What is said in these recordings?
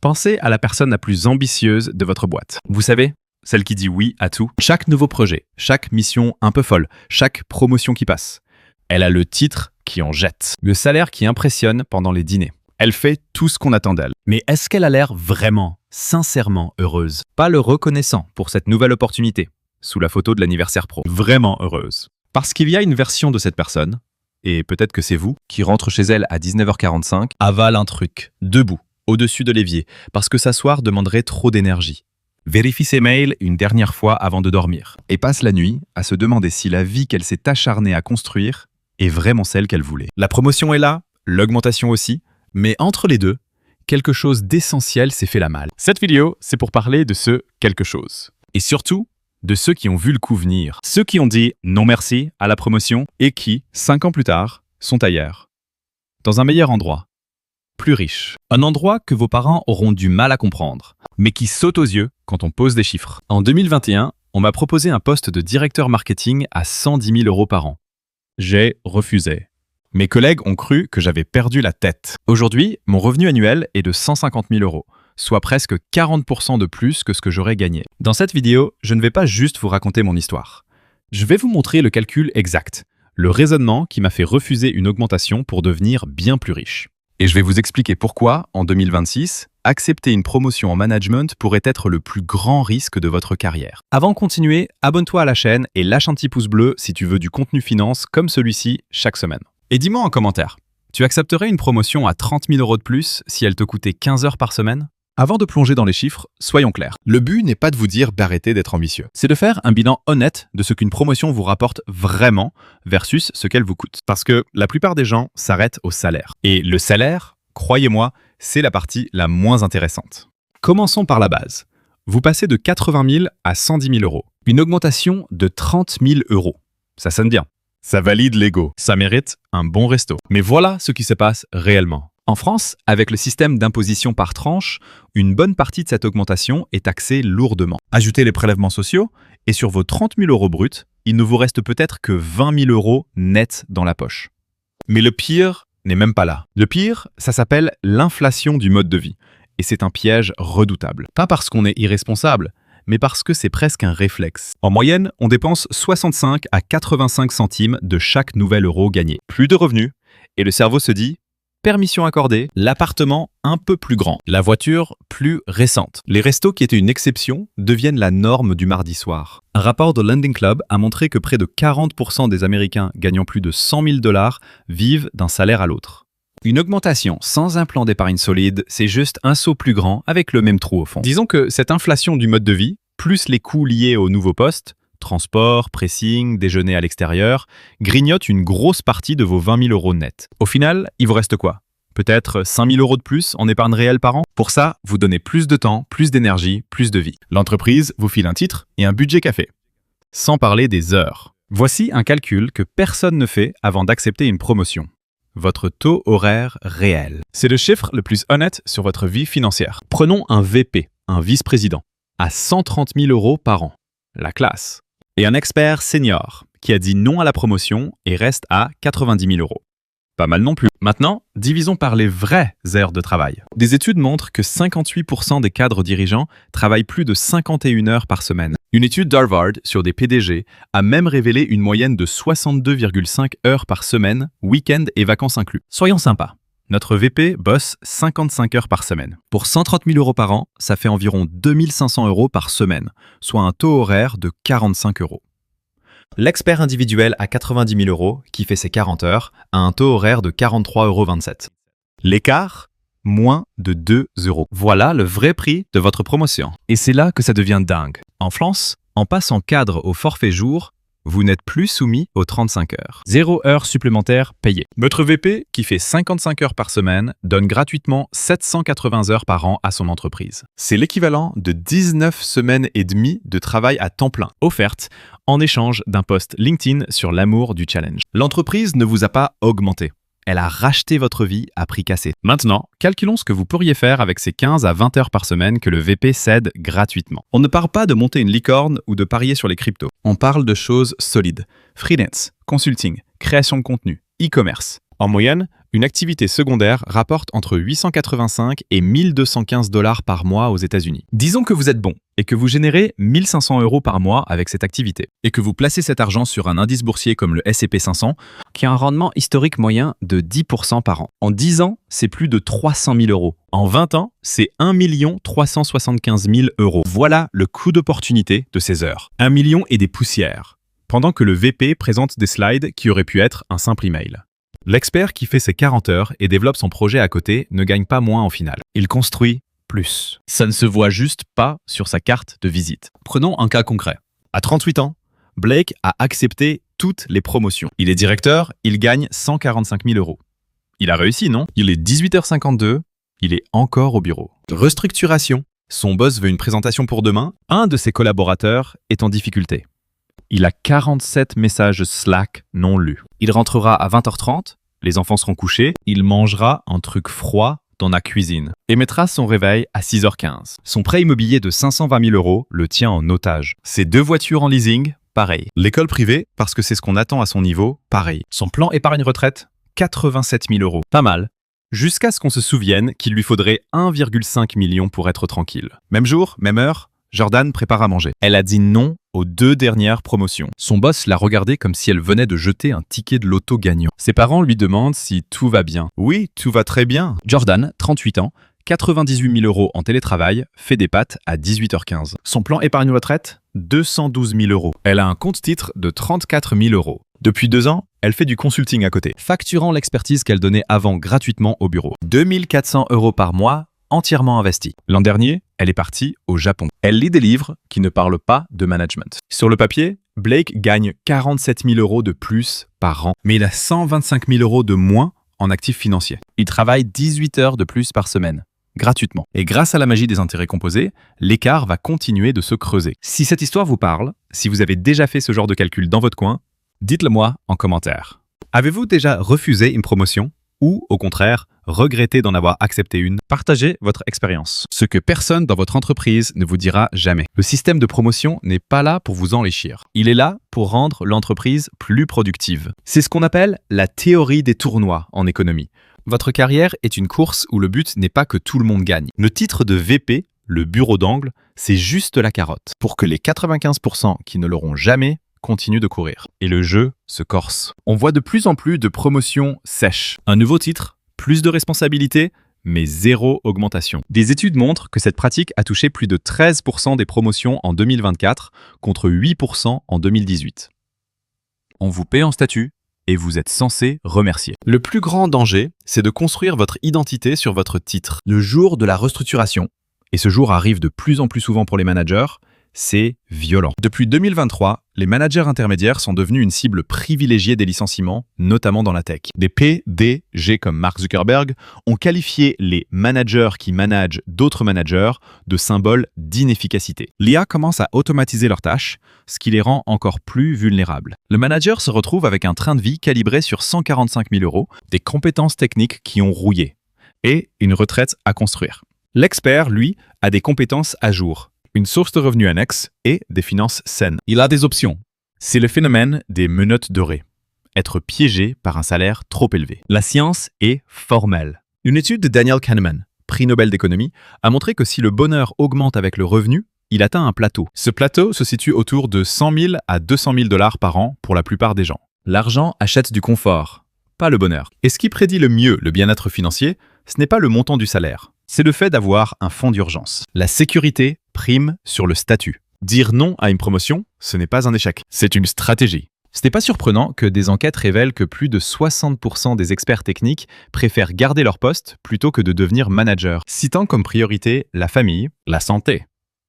Pensez à la personne la plus ambitieuse de votre boîte. Vous savez, celle qui dit oui à tout. Chaque nouveau projet, chaque mission un peu folle, chaque promotion qui passe. Elle a le titre qui en jette, le salaire qui impressionne pendant les dîners. Elle fait tout ce qu'on attend d'elle. Mais est-ce qu'elle a l'air vraiment, sincèrement heureuse? Pas le reconnaissant pour cette nouvelle opportunité, sous la photo de l'anniversaire pro. Vraiment heureuse. Parce qu'il y a une version de cette personne, et peut-être que c'est vous, qui rentre chez elle à 19h45, avale un truc, debout, au-dessus de l'évier, parce que s'asseoir demanderait trop d'énergie. Vérifie ses mails une dernière fois avant de dormir, et passe la nuit à se demander si la vie qu'elle s'est acharnée à construire est vraiment celle qu'elle voulait. La promotion est là, l'augmentation aussi, mais entre les deux, quelque chose d'essentiel s'est fait la malle. Cette vidéo, c'est pour parler de ce quelque chose. Et surtout, de ceux qui ont vu le coup venir. Ceux qui ont dit non merci à la promotion et qui, 5 ans plus tard, sont ailleurs. Dans un meilleur endroit. Plus riche. Un endroit que vos parents auront du mal à comprendre, mais qui saute aux yeux quand on pose des chiffres. En 2021, on m'a proposé un poste de directeur marketing à 110 000 € par an. J'ai refusé. Mes collègues ont cru que j'avais perdu la tête. Aujourd'hui, mon revenu annuel est de 150 000 €, soit presque 40% de plus que ce que j'aurais gagné. Dans cette vidéo, je ne vais pas juste vous raconter mon histoire. Je vais vous montrer le calcul exact, le raisonnement qui m'a fait refuser une augmentation pour devenir bien plus riche. Et je vais vous expliquer pourquoi, en 2026, accepter une promotion en management pourrait être le plus grand risque de votre carrière. Avant de continuer, abonne-toi à la chaîne et lâche un petit pouce bleu si tu veux du contenu finance comme celui-ci chaque semaine. Et dis-moi en commentaire, tu accepterais une promotion à 30 000 € de plus si elle te coûtait 15 heures par semaine? Avant de plonger dans les chiffres, soyons clairs. Le but n'est pas de vous dire d'arrêter d'être ambitieux. C'est de faire un bilan honnête de ce qu'une promotion vous rapporte vraiment versus ce qu'elle vous coûte. Parce que la plupart des gens s'arrêtent au salaire. Et le salaire, croyez-moi, c'est la partie la moins intéressante. Commençons par la base. Vous passez de 80 000 à 110 000 €. Une augmentation de 30 000 €. Ça sonne bien. Ça valide l'ego. Ça mérite un bon resto. Mais voilà ce qui se passe réellement. En France, avec le système d'imposition par tranche, une bonne partie de cette augmentation est taxée lourdement. Ajoutez les prélèvements sociaux et sur vos 30 000 € bruts, il ne vous reste peut-être que 20 000 € net dans la poche. Mais le pire n'est même pas là. Le pire, ça s'appelle l'inflation du mode de vie. Et c'est un piège redoutable. Pas parce qu'on est irresponsable, mais parce que c'est presque un réflexe. En moyenne, on dépense 65 à 85 centimes de chaque nouvel euro gagné. Plus de revenus, et le cerveau se dit « permission accordée », l'appartement un peu plus grand, la voiture plus récente. Les restos qui étaient une exception deviennent la norme du mardi soir. Un rapport de Lending Club a montré que près de 40% des Américains gagnant plus de 100 000 $ vivent d'un salaire à l'autre. Une augmentation sans un plan d'épargne solide, c'est juste un saut plus grand avec le même trou au fond. Disons que cette inflation du mode de vie, plus les coûts liés au nouveau poste, transport, pressing, déjeuner à l'extérieur, grignotent une grosse partie de vos 20 000 € nets. Au final, il vous reste quoi? Peut-être 5 000 € de plus en épargne réelle par an? Pour ça, vous donnez plus de temps, plus d'énergie, plus de vie. L'entreprise vous file un titre et un budget café. Sans parler des heures. Voici un calcul que personne ne fait avant d'accepter une promotion. Votre taux horaire réel. C'est le chiffre le plus honnête sur votre vie financière. Prenons un VP, un vice-président, à 130 000 € par an. La classe. Et un expert senior qui a dit non à la promotion et reste à 90 000 €. Pas mal non plus. Maintenant, divisons par les vraies heures de travail. Des études montrent que 58% des cadres dirigeants travaillent plus de 51 heures par semaine. Une étude d'Harvard sur des PDG a même révélé une moyenne de 62,5 heures par semaine, week-end et vacances inclus. Soyons sympas. Notre VP bosse 55 heures par semaine. Pour 130 000 € par an, ça fait environ 2 500 € par semaine, soit un taux horaire de 45 €. L'expert individuel à 90 000 €, qui fait ses 40 heures, a un taux horaire de 43,27 €. L'écart, moins de 2 €. Voilà le vrai prix de votre promotion. Et c'est là que ça devient dingue. En France, en passant cadre au forfait jour, vous n'êtes plus soumis aux 35 heures. 0 heure supplémentaire payée. Votre VP, qui fait 55 heures par semaine, donne gratuitement 780 heures par an à son entreprise. C'est l'équivalent de 19 semaines et demie de travail à temps plein, offertes en échange d'un post LinkedIn sur l'amour du challenge. L'entreprise ne vous a pas augmenté. Elle a racheté votre vie à prix cassé. Maintenant, calculons ce que vous pourriez faire avec ces 15 à 20 heures par semaine que le VP cède gratuitement. On ne parle pas de monter une licorne ou de parier sur les cryptos. On parle de choses solides. Freelance, consulting, création de contenu, e-commerce. En moyenne, une activité secondaire rapporte entre 885 et 1215 $ par mois aux États-Unis. Disons que vous êtes bon et que vous générez 1500 € par mois avec cette activité et que vous placez cet argent sur un indice boursier comme le S&P 500 qui a un rendement historique moyen de 10% par an. En 10 ans, c'est plus de 300 000 €. En 20 ans, c'est 1 375 000 €. Voilà le coût d'opportunité de ces heures. 1 million et des poussières. Pendant que le VP présente des slides qui auraient pu être un simple email. L'expert qui fait ses 40 heures et développe son projet à côté ne gagne pas moins en finale. Il construit plus. Ça ne se voit juste pas sur sa carte de visite. Prenons un cas concret. À 38 ans, Blake a accepté toutes les promotions. Il est directeur, il gagne 145 000 €. Il a réussi, non? Il est 18h52, il est encore au bureau. Restructuration. Son boss veut une présentation pour demain. Un de ses collaborateurs est en difficulté. Il a 47 messages Slack non lus. Il rentrera à 20h30, les enfants seront couchés, il mangera un truc froid dans la cuisine et mettra son réveil à 6h15. Son prêt immobilier de 520 000 € le tient en otage. Ses 2 voitures en leasing, pareil. L'école privée, parce que c'est ce qu'on attend à son niveau, pareil. Son plan épargne retraite, 87 000 €. Pas mal. Jusqu'à ce qu'on se souvienne qu'il lui faudrait 1,5 million pour être tranquille. Même jour, même heure, Jordan prépare à manger. Elle a dit non aux 2 dernières promotions. Son boss l'a regardée comme si elle venait de jeter un ticket de loto gagnant. Ses parents lui demandent si tout va bien. Oui, tout va très bien. Jordan, 38 ans, 98 000 € en télétravail, fait des pâtes à 18h15. Son plan épargne retraite, 212 000 €. Elle a un compte titre de 34 000 €. Depuis 2 ans, elle fait du consulting à côté, facturant l'expertise qu'elle donnait avant gratuitement au bureau. 2 400 € par mois, entièrement investi. L'an dernier, elle est partie au Japon. Elle lit des livres qui ne parlent pas de management. Sur le papier, Blake gagne 47 000 € de plus par an, mais il a 125 000 € de moins en actifs financiers. Il travaille 18 heures de plus par semaine, gratuitement. Et grâce à la magie des intérêts composés, l'écart va continuer de se creuser. Si cette histoire vous parle, si vous avez déjà fait ce genre de calcul dans votre coin, dites-le moi en commentaire. Avez-vous déjà refusé une promotion ou, au contraire, regrettez d'en avoir accepté une? Partagez votre expérience. Ce que personne dans votre entreprise ne vous dira jamais. Le système de promotion n'est pas là pour vous enrichir. Il est là pour rendre l'entreprise plus productive. C'est ce qu'on appelle la théorie des tournois en économie. Votre carrière est une course où le but n'est pas que tout le monde gagne. Le titre de VP, le bureau d'angle, c'est juste la carotte pour que les 95% qui ne l'auront jamais continuent de courir. Et le jeu se corse. On voit de plus en plus de promotions sèches. Un nouveau titre, plus de responsabilités, mais 0 augmentation. Des études montrent que cette pratique a touché plus de 13% des promotions en 2024 contre 8% en 2018. On vous paie en statut et vous êtes censé remercier. Le plus grand danger, c'est de construire votre identité sur votre titre. Le jour de la restructuration, et ce jour arrive de plus en plus souvent pour les managers, c'est violent. Depuis 2023, les managers intermédiaires sont devenus une cible privilégiée des licenciements, notamment dans la tech. Des PDG comme Mark Zuckerberg ont qualifié les managers qui managent d'autres managers de symboles d'inefficacité. L'IA commence à automatiser leurs tâches, ce qui les rend encore plus vulnérables. Le manager se retrouve avec un train de vie calibré sur 145 000 €, des compétences techniques qui ont rouillé et une retraite à construire. L'expert, lui, a des compétences à jour, une source de revenus annexe et des finances saines. Il a des options. C'est le phénomène des menottes dorées. Être piégé par un salaire trop élevé. La science est formelle. Une étude de Daniel Kahneman, prix Nobel d'économie, a montré que si le bonheur augmente avec le revenu, il atteint un plateau. Ce plateau se situe autour de 100 000 à 200 000 $ par an pour la plupart des gens. L'argent achète du confort, pas le bonheur. Et ce qui prédit le mieux le bien-être financier, ce n'est pas le montant du salaire. C'est le fait d'avoir un fonds d'urgence. La sécurité prime sur le statut. Dire non à une promotion, ce n'est pas un échec, c'est une stratégie. Ce n'est pas surprenant que des enquêtes révèlent que plus de 60% des experts techniques préfèrent garder leur poste plutôt que de devenir manager, citant comme priorité la famille, la santé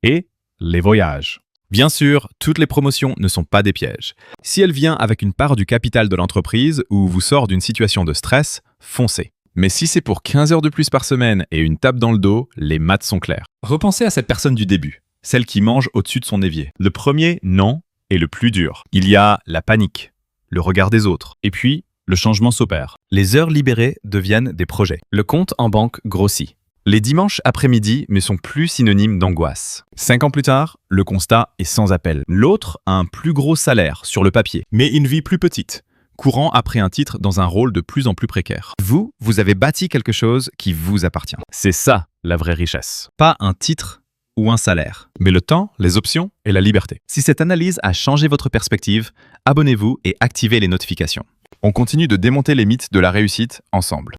et les voyages. Bien sûr, toutes les promotions ne sont pas des pièges. Si elle vient avec une part du capital de l'entreprise ou vous sort d'une situation de stress, foncez. Mais si c'est pour 15 heures de plus par semaine et une tape dans le dos, les maths sont claires. Repensez à cette personne du début, celle qui mange au-dessus de son évier. Le premier non est le plus dur. Il y a la panique, le regard des autres, et puis le changement s'opère. Les heures libérées deviennent des projets. Le compte en banque grossit. Les dimanches après-midi ne sont plus synonymes d'angoisse. 5 ans plus tard, le constat est sans appel. L'autre a un plus gros salaire sur le papier, mais une vie plus petite. courant après un titre dans un rôle de plus en plus précaire. Vous avez bâti quelque chose qui vous appartient. C'est ça, la vraie richesse. Pas un titre ou un salaire, mais le temps, les options et la liberté. Si cette analyse a changé votre perspective, abonnez-vous et activez les notifications. On continue de démonter les mythes de la réussite ensemble.